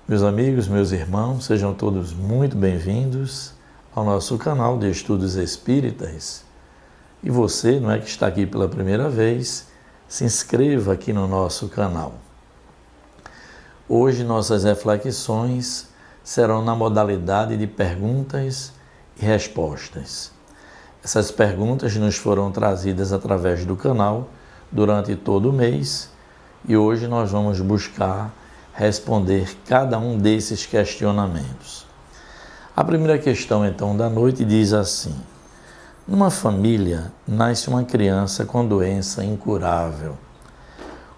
Meus amigos, meus irmãos, sejam todos muito bem-vindos ao nosso canal de Estudos Espíritas. E você, não é que está aqui pela primeira vez, se inscreva aqui no nosso canal. Hoje nossas reflexões serão na modalidade de perguntas e respostas. Essas perguntas nos foram trazidas através do canal durante todo o mês e hoje nós vamos buscar responder cada um desses questionamentos. A primeira questão, então, da noite diz assim: numa família nasce uma criança com doença incurável.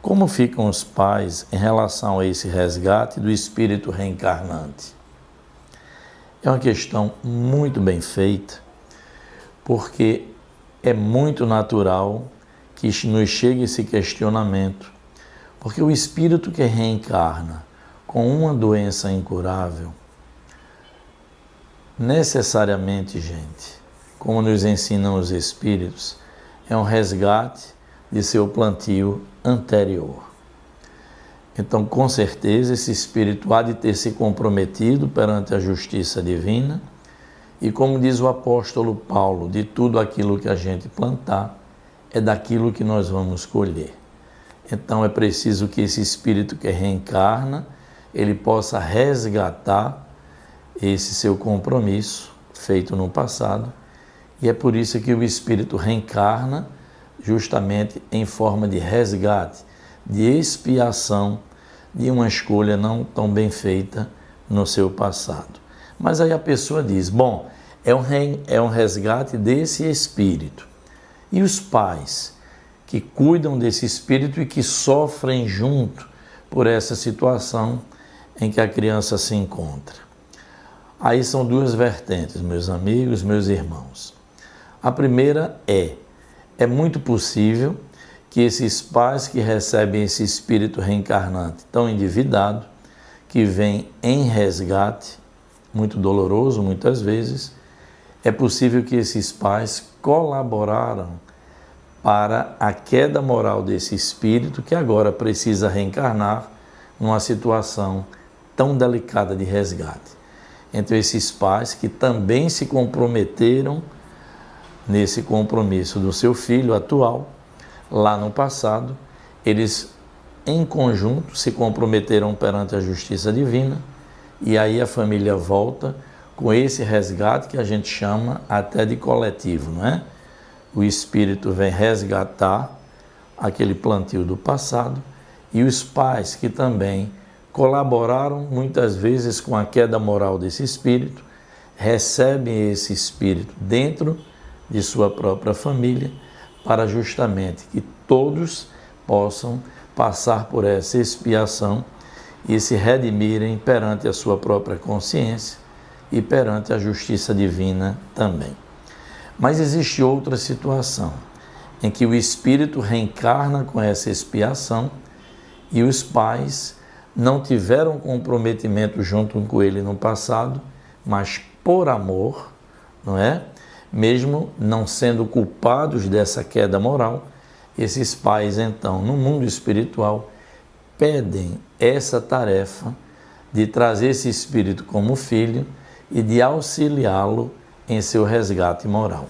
Como ficam os pais em relação a esse resgate do espírito reencarnante? É uma questão muito bem feita, porque é muito natural que nos chegue esse questionamento. Porque o espírito que reencarna com uma doença incurável, necessariamente, gente, como nos ensinam os espíritos, é um resgate de seu plantio anterior. Então, com certeza, esse espírito há de ter se comprometido perante a justiça divina e, como diz o apóstolo Paulo, de tudo aquilo que a gente plantar, é daquilo que nós vamos colher. Então é preciso que esse espírito que reencarna, ele possa resgatar esse seu compromisso feito no passado. E é por isso que o espírito reencarna justamente em forma de resgate, de expiação de uma escolha não tão bem feita no seu passado. Mas aí a pessoa diz, bom, é um resgate desse espírito. E os pais que cuidam desse espírito e que sofrem junto por essa situação em que a criança se encontra. Aí são duas vertentes, meus amigos, meus irmãos. A primeira é muito possível que esses pais que recebem esse espírito reencarnante tão endividado, que vem em resgate, muito doloroso muitas vezes, é possível que esses pais colaboraram para a queda moral desse espírito que agora precisa reencarnar numa situação tão delicada de resgate. Então, esses pais que também se comprometeram nesse compromisso do seu filho atual, lá no passado, eles em conjunto se comprometeram perante a justiça divina e aí a família volta com esse resgate que a gente chama até de coletivo, não é? O espírito vem resgatar aquele plantio do passado e os pais que também colaboraram muitas vezes com a queda moral desse espírito, recebem esse espírito dentro de sua própria família para justamente que todos possam passar por essa expiação e se redimirem perante a sua própria consciência e perante a justiça divina também. Mas existe outra situação, em que o espírito reencarna com essa expiação e os pais não tiveram comprometimento junto com ele no passado, mas por amor, não é? Mesmo não sendo culpados dessa queda moral, esses pais então, no mundo espiritual, pedem essa tarefa de trazer esse espírito como filho e de auxiliá-lo em seu resgate moral.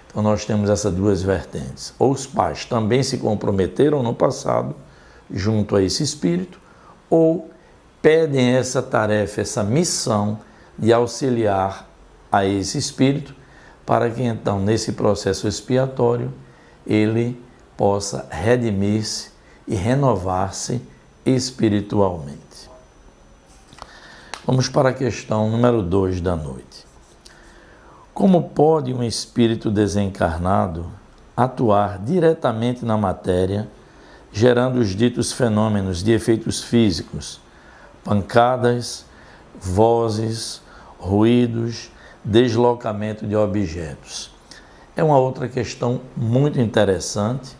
Então nós temos essas duas vertentes. Ou os pais também se comprometeram no passado junto a esse espírito, ou pedem essa tarefa, essa missão de auxiliar a esse espírito, para que então nesse processo expiatório ele possa redimir-se e renovar-se espiritualmente. Vamos para a questão número 2 da noite. Como pode um espírito desencarnado atuar diretamente na matéria, gerando os ditos fenômenos de efeitos físicos, pancadas, vozes, ruídos, deslocamento de objetos? É uma outra questão muito interessante,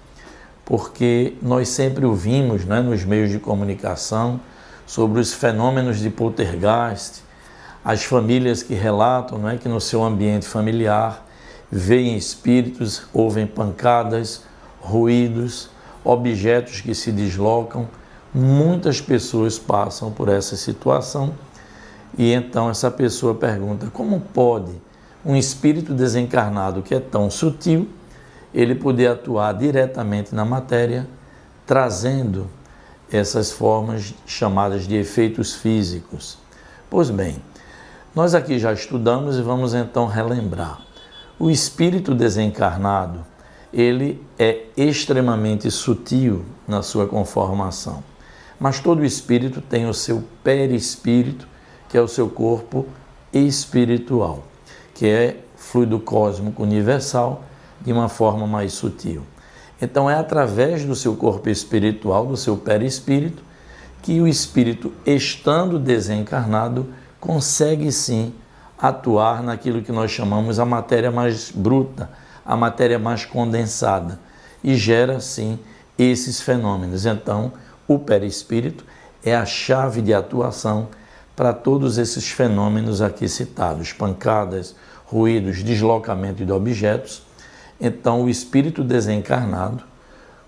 porque nós sempre ouvimos, né, nos meios de comunicação sobre os fenômenos de poltergeist, as famílias que relatam, não é, que no seu ambiente familiar veem espíritos, ouvem pancadas, ruídos, objetos que se deslocam, Muitas pessoas passam por essa situação e então essa pessoa pergunta: como pode um espírito desencarnado que é tão sutil, ele poder atuar diretamente na matéria, trazendo essas formas chamadas de efeitos físicos? Pois bem, nós aqui já estudamos e vamos então relembrar. O espírito desencarnado, ele é extremamente sutil na sua conformação. Mas todo espírito tem o seu perispírito, que é o seu corpo espiritual, que é fluido cósmico universal de uma forma mais sutil. Então é através do seu corpo espiritual, do seu perispírito, que o espírito, estando desencarnado, consegue sim atuar naquilo que nós chamamos a matéria mais bruta, a matéria mais condensada, e gera sim esses fenômenos. Então, o perispírito é a chave de atuação para todos esses fenômenos aqui citados: pancadas, ruídos, deslocamento de objetos. Então, o espírito desencarnado,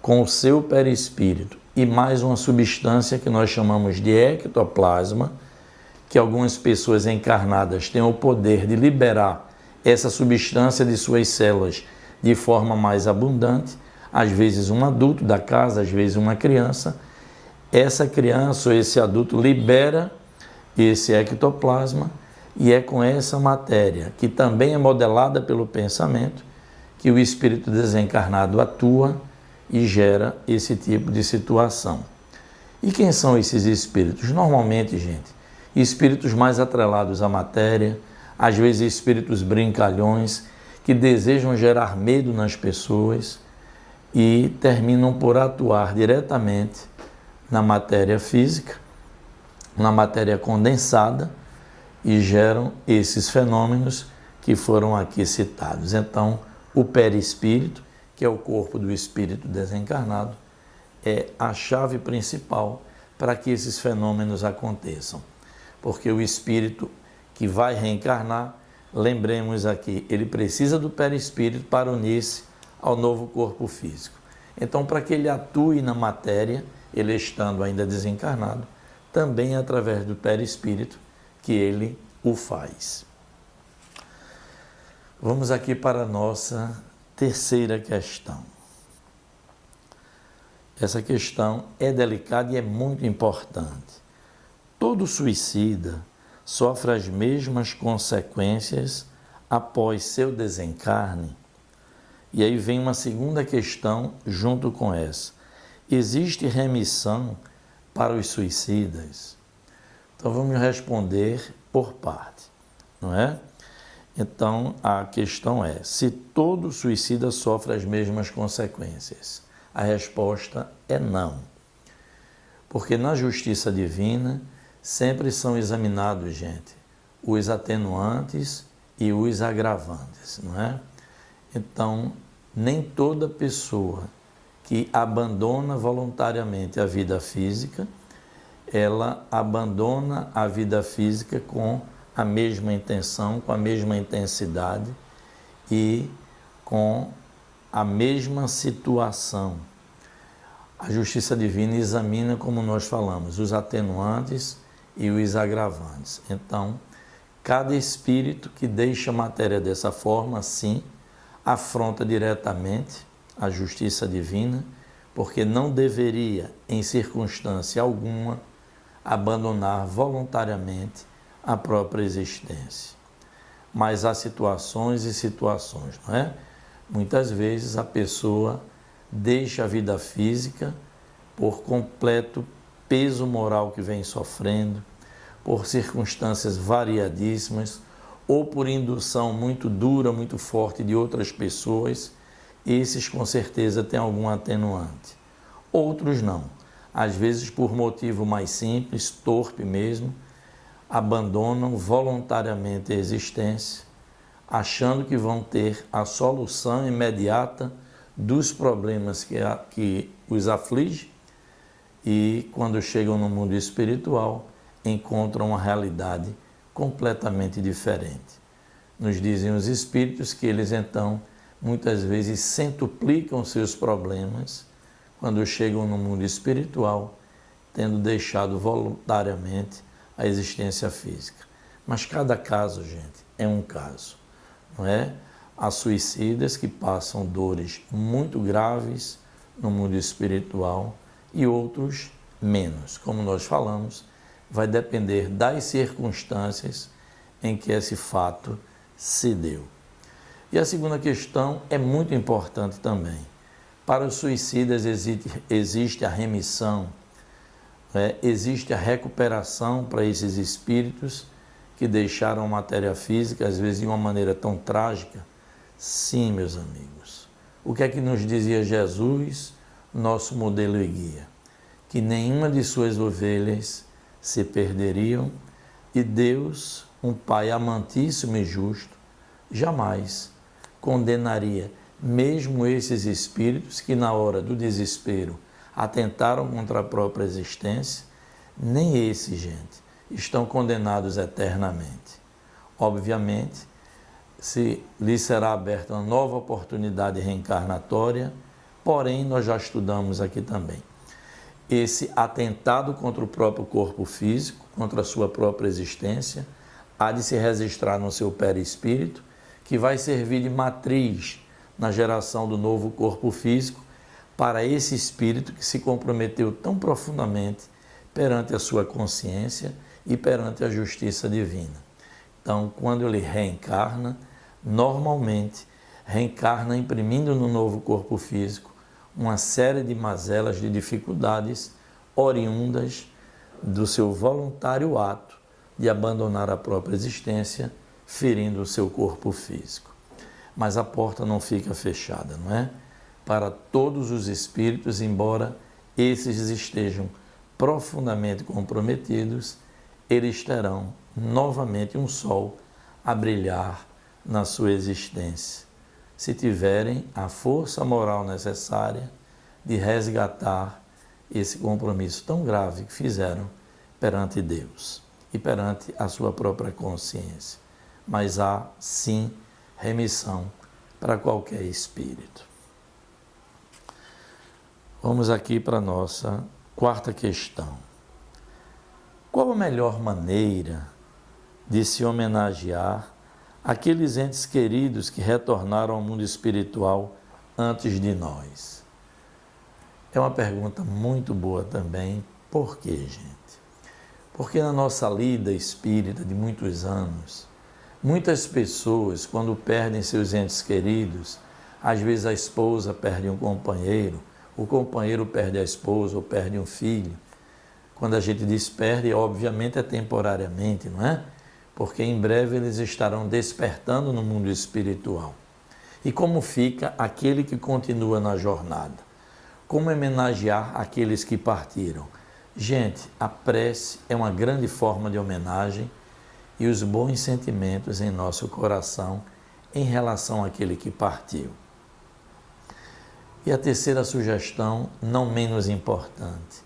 com o seu perispírito e mais uma substância que nós chamamos de ectoplasma, que algumas pessoas encarnadas têm o poder de liberar essa substância de suas células de forma mais abundante, às vezes um adulto da casa, às vezes uma criança. Essa criança ou esse adulto libera esse ectoplasma e é com essa matéria, que também é modelada pelo pensamento, que o espírito desencarnado atua e gera esse tipo de situação. E quem são esses espíritos? Normalmente, gente, espíritos mais atrelados à matéria, às vezes espíritos brincalhões, que desejam gerar medo nas pessoas e terminam por atuar diretamente na matéria física, na matéria condensada, e geram esses fenômenos que foram aqui citados. Então, o perispírito, que é o corpo do espírito desencarnado, é a chave principal para que esses fenômenos aconteçam. Porque o espírito que vai reencarnar, lembremos aqui, ele precisa do perispírito para unir-se ao novo corpo físico. Então, para que ele atue na matéria, ele estando ainda desencarnado, também é através do perispírito que ele o faz. Vamos aqui para a nossa terceira questão. Essa questão é delicada e é muito importante. Todo suicida sofre as mesmas consequências após seu desencarne? E aí vem uma segunda questão junto com essa. Existe remissão para os suicidas? Então vamos responder por parte, não é? Então a questão é: se todo suicida sofre as mesmas consequências? A resposta é não. Porque na justiça divina sempre são examinados, gente, os atenuantes e os agravantes, não é? Então, nem toda pessoa que abandona voluntariamente a vida física, ela abandona a vida física com a mesma intenção, com a mesma intensidade e com a mesma situação. A justiça divina examina, como nós falamos, os atenuantes e os agravantes. Então, cada espírito que deixa a matéria dessa forma, sim, afronta diretamente a justiça divina, porque não deveria, em circunstância alguma, abandonar voluntariamente a própria existência. Mas há situações e situações, não é? Muitas vezes a pessoa deixa a vida física por completo peso moral que vem sofrendo, por circunstâncias variadíssimas, ou por indução muito dura, muito forte de outras pessoas. Esses com certeza têm algum atenuante. Outros não. Às vezes por motivo mais simples, torpe mesmo, abandonam voluntariamente a existência, achando que vão ter a solução imediata dos problemas que os aflige, e quando chegam no mundo espiritual, encontram uma realidade completamente diferente. Nos dizem os espíritos que eles então, muitas vezes, centuplicam seus problemas quando chegam no mundo espiritual tendo deixado voluntariamente a existência física. Mas cada caso, gente, é um caso, não é? Há suicidas que passam dores muito graves no mundo espiritual e outros menos. Como nós falamos, vai depender das circunstâncias em que esse fato se deu. E a segunda questão é muito importante também. Para os suicidas existe a remissão, existe a recuperação para esses espíritos que deixaram a matéria física, às vezes de uma maneira tão trágica. Sim, meus amigos. O que é que nos dizia Jesus, nosso modelo e guia? Que nenhuma de suas ovelhas se perderiam e Deus, um Pai amantíssimo e justo, jamais condenaria mesmo esses espíritos que na hora do desespero atentaram contra a própria existência. Nem esses, gente, estão condenados eternamente. Obviamente, se lhes será aberta uma nova oportunidade reencarnatória, porém nós já estudamos aqui também. Esse atentado contra o próprio corpo físico, contra a sua própria existência, há de se registrar no seu perispírito, que vai servir de matriz na geração do novo corpo físico para esse espírito que se comprometeu tão profundamente perante a sua consciência e perante a justiça divina. Então, quando ele reencarna, normalmente reencarna imprimindo no novo corpo físico uma série de mazelas, de dificuldades oriundas do seu voluntário ato de abandonar a própria existência, ferindo o seu corpo físico. Mas a porta não fica fechada, não é? Para todos os espíritos, embora esses estejam profundamente comprometidos, eles terão novamente um sol a brilhar na sua existência, se tiverem a força moral necessária de resgatar esse compromisso tão grave que fizeram perante Deus e perante a sua própria consciência. Mas há, sim, remissão para qualquer espírito. Vamos aqui para a nossa quarta questão. Qual a melhor maneira de se homenagear aqueles entes queridos que retornaram ao mundo espiritual antes de nós? É uma pergunta muito boa também. Por quê, gente? Porque na nossa lida espírita de muitos anos, muitas pessoas, quando perdem seus entes queridos, às vezes a esposa perde um companheiro, o companheiro perde a esposa ou perde um filho. Quando a gente diz perde, obviamente é temporariamente, não é? Porque em breve eles estarão despertando no mundo espiritual. E como fica aquele que continua na jornada? Como homenagear aqueles que partiram? Gente, a prece é uma grande forma de homenagem e os bons sentimentos em nosso coração em relação àquele que partiu. E a terceira sugestão, não menos importante,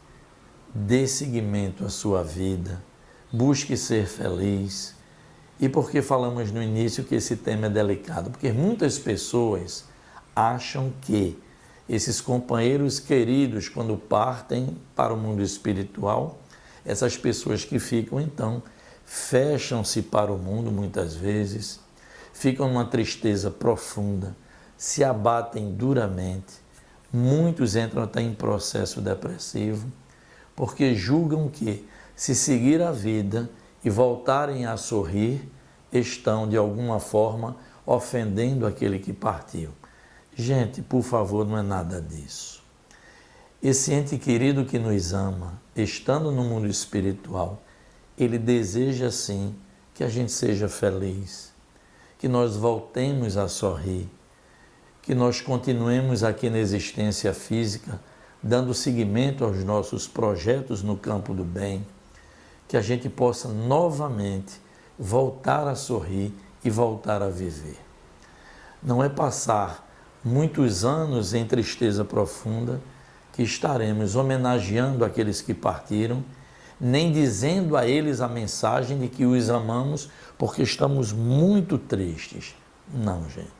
dê seguimento à sua vida, busque ser feliz. E por que falamos no início que esse tema é delicado? Porque muitas pessoas acham que esses companheiros queridos, quando partem para o mundo espiritual, essas pessoas que ficam, então, fecham-se para o mundo muitas vezes, ficam numa tristeza profunda, se abatem duramente, muitos entram até em processo depressivo, porque julgam que, se seguir a vida e voltarem a sorrir, estão, de alguma forma, ofendendo aquele que partiu. Gente, por favor, não é nada disso. Esse ente querido que nos ama, estando no mundo espiritual, ele deseja, sim, que a gente seja feliz, que nós voltemos a sorrir, que nós continuemos aqui na existência física, dando seguimento aos nossos projetos no campo do bem, que a gente possa novamente voltar a sorrir e voltar a viver. Não é passar muitos anos em tristeza profunda que estaremos homenageando aqueles que partiram, nem dizendo a eles a mensagem de que os amamos porque estamos muito tristes. Não, gente.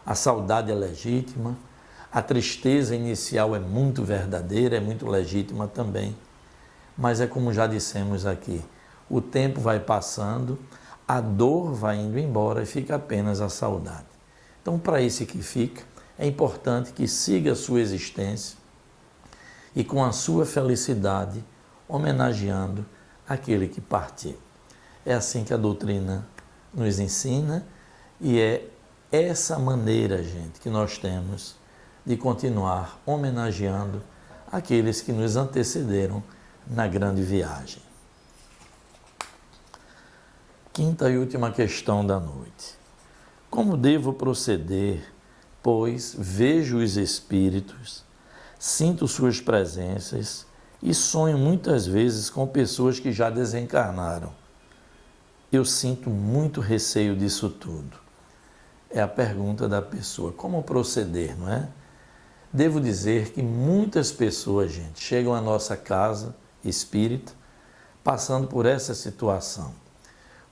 A saudade é legítima, a tristeza inicial é muito verdadeira, é muito legítima também, mas é como já dissemos aqui, o tempo vai passando, a dor vai indo embora e fica apenas a saudade. Então, para esse que fica, é importante que siga a sua existência e com a sua felicidade, homenageando aquele que partiu. É assim que a doutrina nos ensina e é essa maneira, gente, que nós temos de continuar homenageando aqueles que nos antecederam na grande viagem. Quinta e última questão da noite. Como devo proceder, pois vejo os espíritos, sinto suas presenças e sonho muitas vezes com pessoas que já desencarnaram? Eu sinto muito receio disso tudo. É a pergunta da pessoa. Como proceder, não é? Devo dizer que muitas pessoas, gente, chegam à nossa casa espírita passando por essa situação,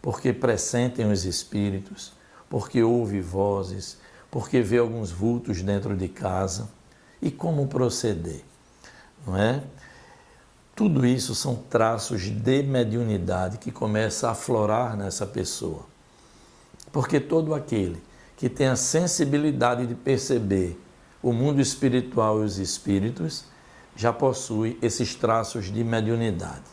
porque pressentem os espíritos, porque ouvem vozes, porque vê alguns vultos dentro de casa. E como proceder, não é? Tudo isso são traços de mediunidade que começam a aflorar nessa pessoa. Porque todo aquele que tem a sensibilidade de perceber o mundo espiritual e os espíritos já possui esses traços de mediunidade.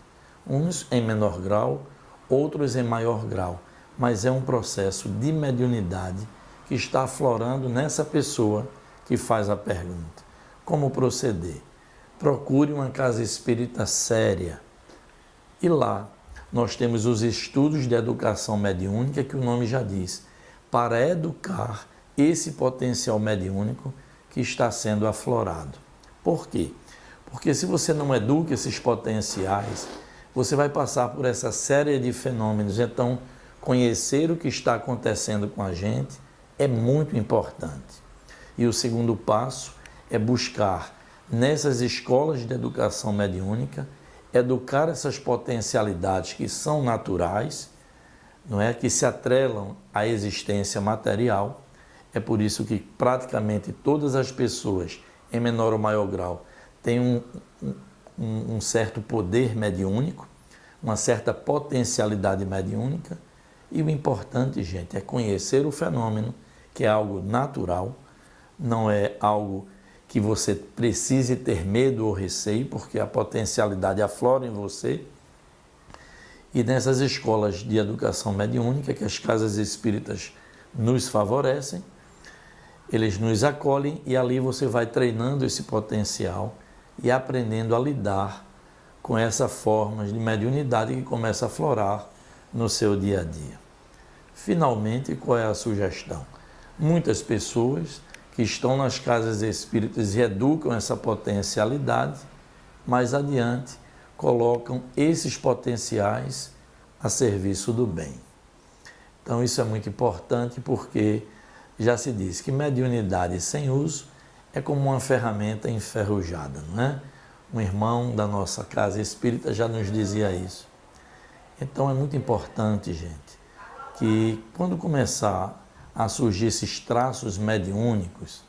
Uns em menor grau, outros em maior grau, mas é um processo de mediunidade que está aflorando nessa pessoa que faz a pergunta. Como proceder? Procure uma casa espírita séria. E lá nós temos os estudos de educação mediúnica, que o nome já diz, para educar esse potencial mediúnico que está sendo aflorado. Por quê? Porque se você não educa esses potenciais, você vai passar por essa série de fenômenos. Então, conhecer o que está acontecendo com a gente é muito importante. E o segundo passo é buscar, nessas escolas de educação mediúnica, educar essas potencialidades que são naturais, não é, que se atrelam à existência material. É por isso que praticamente todas as pessoas, em menor ou maior grau, têm um certo poder mediúnico, uma certa potencialidade mediúnica. E o importante, gente, é conhecer o fenômeno, que é algo natural, não é algo que você precise ter medo ou receio, porque a potencialidade aflora em você. E nessas escolas de educação mediúnica, que as casas espíritas nos favorecem, eles nos acolhem e ali você vai treinando esse potencial e aprendendo a lidar com essa forma de mediunidade que começa a aflorar no seu dia a dia. Finalmente, qual é a sugestão? Muitas pessoas que estão nas casas espíritas e educam essa potencialidade, mais adiante colocam esses potenciais a serviço do bem. Então isso é muito importante, porque já se diz que mediunidade sem uso é como uma ferramenta enferrujada, não é? Um irmão da nossa casa espírita já nos dizia isso. Então é muito importante, gente, que quando começar a surgir esses traços mediúnicos,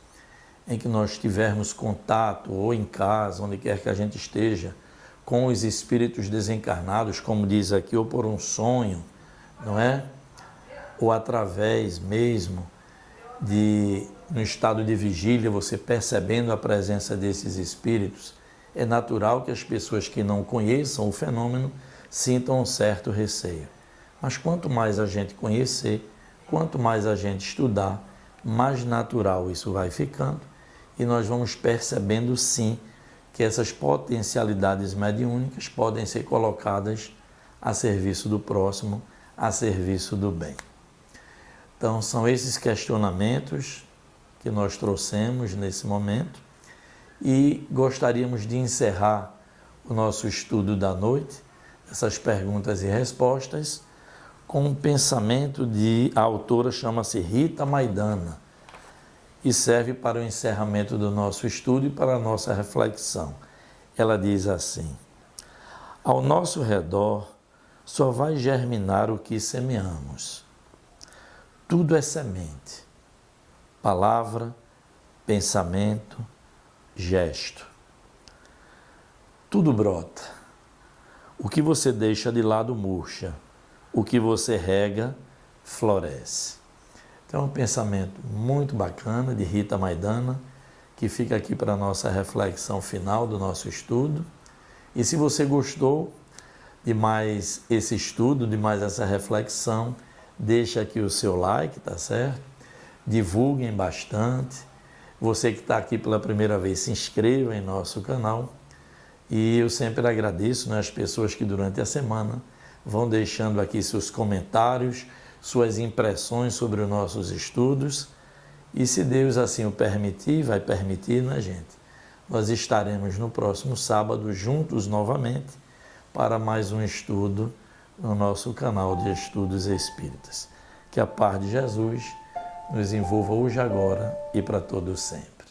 em que nós tivermos contato, ou em casa, onde quer que a gente esteja, com os espíritos desencarnados, como diz aqui, ou por um sonho, não é? Ou através mesmo no estado de vigília, você percebendo a presença desses espíritos, é natural que as pessoas que não conheçam o fenômeno sintam um certo receio. Mas quanto mais a gente conhecer, quanto mais a gente estudar, mais natural isso vai ficando e nós vamos percebendo sim que essas potencialidades mediúnicas podem ser colocadas a serviço do próximo, a serviço do bem. Então são esses questionamentos que nós trouxemos nesse momento e gostaríamos de encerrar o nosso estudo da noite, essas perguntas e respostas, com um pensamento a autora chama-se Rita Maidana e serve para o encerramento do nosso estudo e para a nossa reflexão. Ela diz assim: ao nosso redor só vai germinar o que semeamos. Tudo é semente, palavra, pensamento, gesto. Tudo brota. O que você deixa de lado murcha, o que você rega floresce. Então é um pensamento muito bacana de Rita Maidana, que fica aqui para a nossa reflexão final do nosso estudo. E se você gostou de mais esse estudo, de mais essa reflexão, deixa aqui o seu like, tá certo? Divulguem bastante. Você que está aqui pela primeira vez, se inscreva em nosso canal. E eu sempre agradeço, né, as pessoas que durante a semana vão deixando aqui seus comentários, suas impressões sobre os nossos estudos. E se Deus assim o permitir, vai permitir, né, gente? Nós estaremos no próximo sábado juntos novamente para mais um estudo no nosso canal de Estudos Espíritas. Que a paz de Jesus nos envolva hoje, agora e para todos sempre.